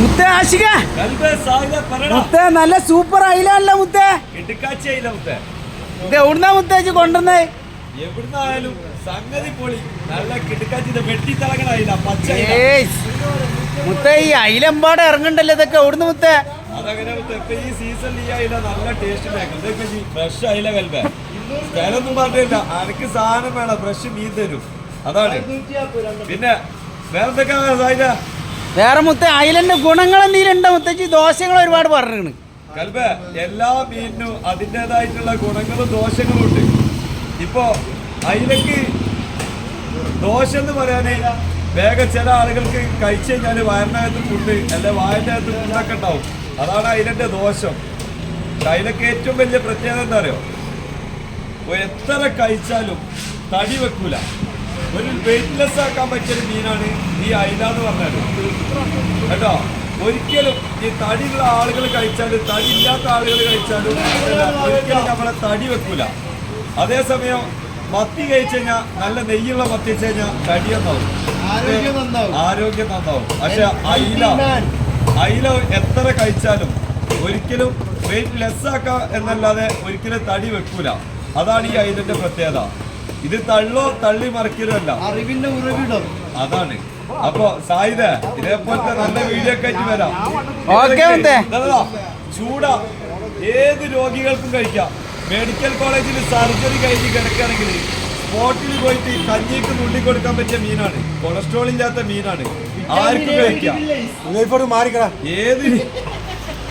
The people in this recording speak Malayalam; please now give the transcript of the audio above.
മുത്തേ ആശിക മുത്തേ നല്ല സൂപ്പർ അയിലാണല്ലോ മുത്തേ. ഇത് എവിടുന്നാ മുത്തേച്ച് കൊണ്ടുവന്നേ? എവിടുന്നായാലും സംഗതി പൊളി. നല്ല കിടക്കാച്ചി വെട്ടിത്തിളങ്ങണ പച്ച മുത്തേ. ഈ അയിലെമ്പാടെ ഇറങ്ങണ്ടല്ലോ ഇതൊക്കെ എവിടുന്ന് മുത്തേ? അതങ്ങനെ ഇപ്പൊ ഈ സീസണിൽ ഈ അയില നല്ല ടേസ്റ്റ് ഉണ്ടാക്കും. ഫ്രഷ് അയില കൽവേ സ്ഥലമൊന്നും പറഞ്ഞില്ല. അനക്ക് സാധനം വേണം, ഫ്രഷ് മീൻ തരും. അതാണ്. പിന്നെ വേറെന്തൊക്കെയാ വേറെ മുത്തേ അയിലന്റെ ഗുണങ്ങൾ എന്തെങ്കിലും ഉണ്ടോ മുത്തച്ഛി? ദോഷങ്ങൾ ഒരുപാട് പറഞ്ഞു കൽബേ. എല്ലാ മീനിനും അതിൻ്റെതായിട്ടുള്ള ഗുണങ്ങളും ദോഷങ്ങളും ഉണ്ട്. ഇപ്പോ അയിലക്ക് ദോഷം എന്ന് പറയാന് വേഗം ചില ആളുകൾക്ക് കഴിച്ചു കഴിഞ്ഞാൽ വയറിനകത്ത് ഫുഡ് അല്ലെ വായൻ്റെ അകത്ത് ഫുഡൊക്കെ ഉണ്ടാവും. അതാണ് അയിലന്റെ ദോഷം. അയിലക്ക് ഏറ്റവും വലിയ പ്രത്യേകത എന്താ അറിയോ? എത്ര കഴിച്ചാലും തടി വെക്കൂല. ഒരു വെയിറ്റ്ലെസ് ആക്കാൻ പറ്റിയൊരു മീനാണ് ഈ അയില എന്ന് പറഞ്ഞാല് കേട്ടോ. ഒരിക്കലും ഈ തടിയുള്ള ആളുകൾ കഴിച്ചാലും തടി ഇല്ലാത്ത ആളുകൾ കഴിച്ചാലും ഒരിക്കലും നമ്മളെ തടി വെക്കൂല. അതേസമയം മത്തി കഴിച്ചു കഴിഞ്ഞാൽ നല്ല നെയ്യുള്ള മത്തി വെച്ച് കഴിഞ്ഞാൽ തടിയൊന്നാവും, ആരോഗ്യം നന്നാവും. പക്ഷെ അയില എത്ര കഴിച്ചാലും ഒരിക്കലും വെയിറ്റ് ലെസ് ആക്കുക എന്നല്ലാതെ ഒരിക്കലും തടി വെക്കൂല. അതാണ് ഈ അയിലന്റെ പ്രത്യേകത. ഇത് തള്ളി മറിക്കലല്ല, അറിവിന്റെ ഉറവിടം അതാണ്. അപ്പൊ സായിദ ഇതേപോലത്തെ നല്ല വീഡിയോ ഒക്കെ ആയിട്ട് വരാം. ചൂടാ ഏത് രോഗികൾക്കും കഴിക്കാം. മെഡിക്കൽ കോളേജിൽ സർജറി കഴിഞ്ഞ് കിടക്കുകയാണെങ്കിൽ സ്പോട്ടിൽ പോയിട്ട് കഞ്ഞിക്ക് നുള്ളി കൊടുക്കാൻ പറ്റിയ മീനാണ്. കൊളസ്ട്രോൾ ഇല്ലാത്ത മീനാണ്. ആർക്കും കഴിക്കാം. ഏത്